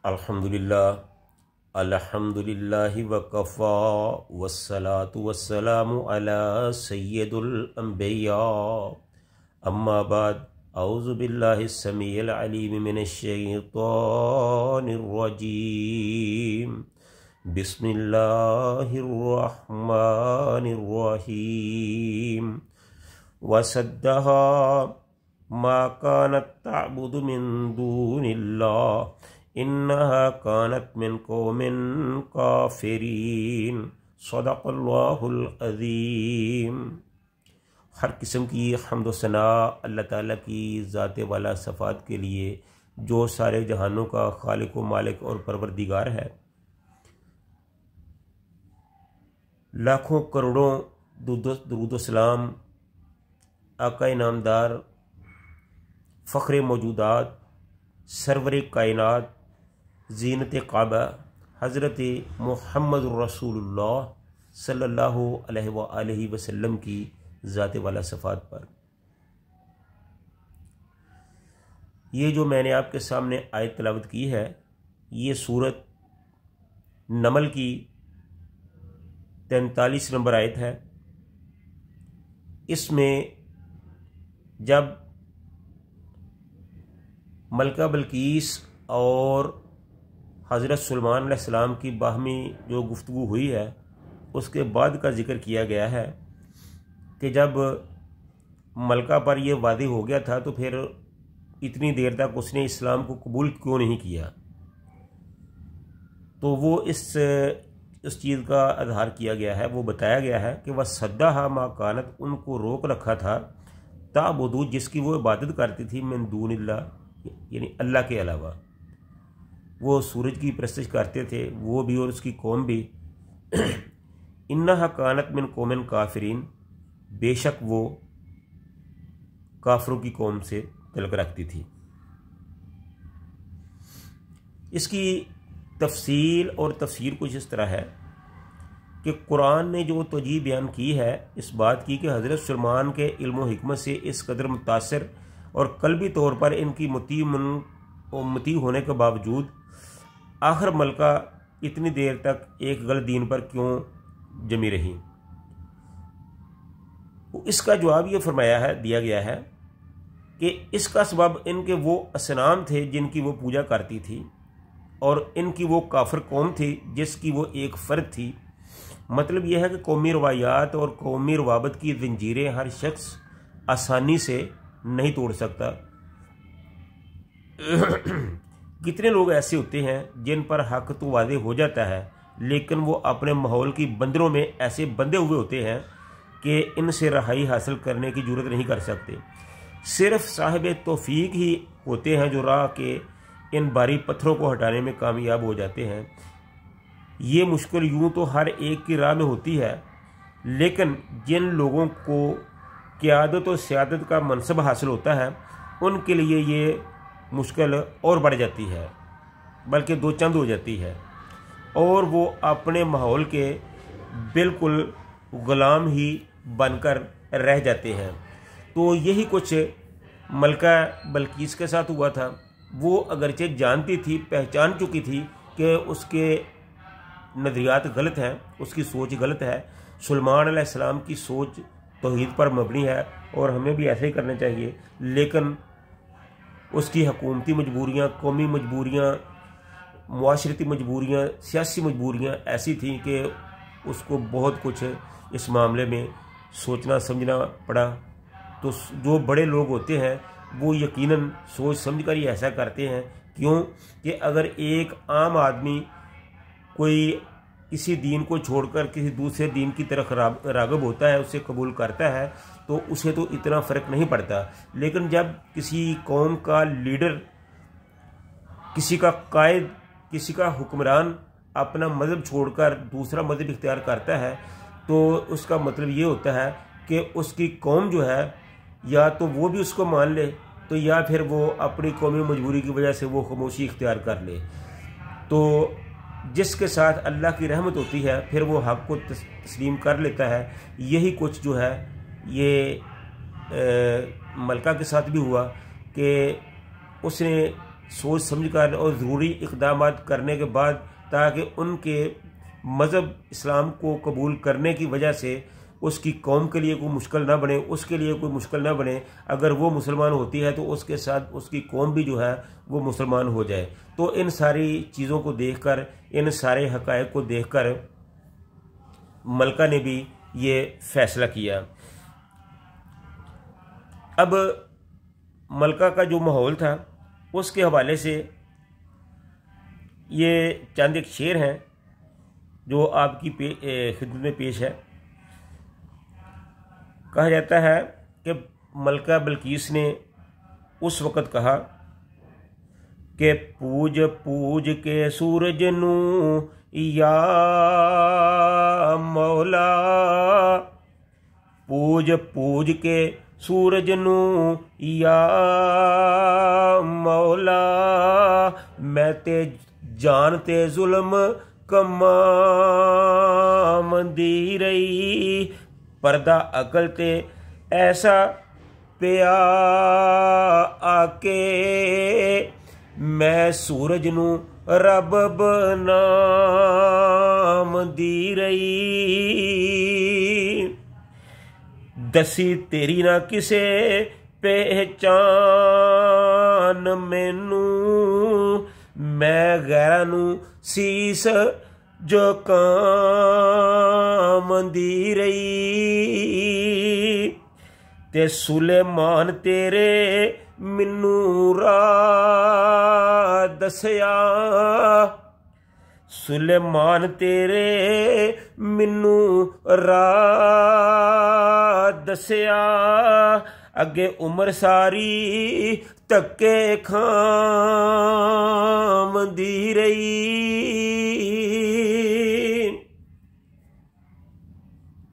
अल्हम्दुलिल्लाहि वकफ़ा वस्सलातु वस्सलामु अला सय्यिदिल अंबिया अम्मा बाद औज़ु बिल्लाहि समीइल अलीम मिनश शैतानिर रजीम बिस्मिल्लाहिर रहमानिर रहीम वसद्दहा मा कानत तअबुदु मिन दूनिल्लाह इन्नहा कानत मिन कौमिन काफिरीन सदक़ल्लाहुल अज़ीम। हर किस्म की हम्द व सना अल्लाह ताला की ज़ात वाला सफ़ात के लिए जो सारे जहानों का खालिक व मालिक और परवरदिगार है। लाखों करोड़ों दुरूद सलाम आका इनामदार फ़ख्र मौजूदात सरवर कायनात ज़ीनत काबा हज़रत मुहम्मद रसूलुल्लाह सल्लल्लाहु अलैहि वसल्लम की ज़ात वाला सफ़ात पर। ये जो मैंने आपके सामने आयत तिलावत की है, ये सूरत नमल की 43 नंबर आयत है। इसमें जब मलका बल्कीस और हज़रत सुलेमान अलैहिस्सलाम की बाहमी जो गुफ्तगू हुई है, उसके बाद का जिक्र किया गया है कि जब मलका पर यह वादी हो गया था तो फिर इतनी देर तक उसने इस्लाम को कबूल क्यों नहीं किया। तो वो इस चीज़ का आधार किया गया है, वो बताया गया है कि वह सद्दाहा मा कानत, उनको रोक रखा था ताबुदू, जिसकी वो इबादत करती थी, मिन दूनिल्लाह यानी अल्लाह के अलावा। वो सूरज की परस्तिश करते थे, वो भी और उसकी कौम भी। इन्नहा कानत मिन कौमिन काफिरीन, बेशक वो काफरों की कौम से तल्लुक़ रखती थी। इसकी तफसील और तफसीर कुछ इस तरह है कि कुरान ने जो तौजीह बयान की है, इस बात की कि हज़रत सुलेमान के इल्म व हिकमत से इस कदर मुतासर और कल्बी तौर पर इनकी मुती होने के बावजूद आखिर मलका इतनी देर तक एक गलत दीन पर क्यों जमी रही। इसका जवाब ये दिया गया है कि इसका सबब इनके वो असनाम थे जिनकी वो पूजा करती थी, और इनकी वो काफिर कौम थी जिसकी वो एक फ़र्द थी। मतलब यह है कि कौमी रवायात और कौमी रवाबत की जंजीरें हर शख्स आसानी से नहीं तोड़ सकता। कितने लोग ऐसे होते हैं जिन पर हक तो वादे हो जाता है, लेकिन वो अपने माहौल की बंदरों में ऐसे बंधे हुए होते हैं कि इनसे रहाई हासिल करने की जरूरत नहीं कर सकते। सिर्फ साहिब तौफीक ही होते हैं जो राह के इन भारी पत्थरों को हटाने में कामयाब हो जाते हैं। ये मुश्किल यूं तो हर एक की राह में होती है, लेकिन जिन लोगों को क़यादत और सियादत का मनसब हासिल होता है, उनके लिए ये मुश्किल और बढ़ जाती है, बल्कि दो चंद हो जाती है, और वो अपने माहौल के बिल्कुल ग़ुलाम ही बनकर रह जाते हैं। तो यही कुछ मलका बल्कीस के साथ हुआ था। वो अगरचे जानती थी, पहचान चुकी थी कि उसके नज़रियात गलत हैं, उसकी सोच गलत है। सुलेमान अलैहिस्सलाम की सोच तौहीद पर मबनी है और हमें भी ऐसे ही करना चाहिए, लेकिन उसकी हुकूमती मजबूरियाँ, कौमी मजबूरियाँ, मुआशरती मजबूरियाँ, सियासी मजबूरियाँ ऐसी थीं कि उसको बहुत कुछ इस मामले में सोचना समझना पड़ा। तो जो बड़े लोग होते हैं वो यकीनन सोच समझ कर ही ऐसा करते हैं। क्यों कि अगर एक आम आदमी कोई किसी दीन को छोड़कर किसी दूसरे दीन की तरफ राग़िब होता है, उसे कबूल करता है, तो उसे तो इतना फ़र्क नहीं पड़ता। लेकिन जब किसी कौम का लीडर, किसी का कायद, किसी का हुक्मरान अपना मज़हब छोड़कर दूसरा मज़हब इख्तियार करता है, तो उसका मतलब ये होता है कि उसकी कौम जो है, या तो वो भी उसको मान ले, तो या फिर वो अपनी कौमी मजबूरी की वजह से वो खामोशी इख्तियार कर ले। तो जिसके साथ अल्लाह की रहमत होती है, फिर वो हक़ को तस्लीम कर लेता है। यही कुछ जो है ये मलका के साथ भी हुआ कि उसने सोच समझकर और ज़रूरी इक़दाम करने के बाद, ताकि उनके मज़हब इस्लाम को कबूल करने की वजह से उसकी कौम के लिए कोई मुश्किल ना बने, उसके लिए कोई मुश्किल ना बने। अगर वो मुसलमान होती है तो उसके साथ उसकी कौम भी जो है वो मुसलमान हो जाए। तो इन सारी चीज़ों को देखकर, इन सारे हक़ाइक़ को देखकर मलका ने भी ये फ़ैसला किया। अब मलका का जो माहौल था उसके हवाले से ये चंद एक शेर हैं जो आपकी खिदमत में पेश है। कहा जाता है कि मलका बिल्कीस ने उस वक़्त कहा कि पूज पूज के सूरज नू या मौला, पूज पूज के सूरज नू या मौला, मैं ते जान ते जुल्म कमाम दी रही, पर्दा अकल ते ऐसा पिया आके, मैं सूरज नू रब बनाम दी रही, दसी तेरी ना किसे पहचान मैनू, मैं गैरा नू सीस जो काम दी रही, ते सुलेमान तेरे मैनू राह दसया, सुलेमान तेरे मैनू राह दसया, अगे उम्र सारी धक्के खाम दी रही।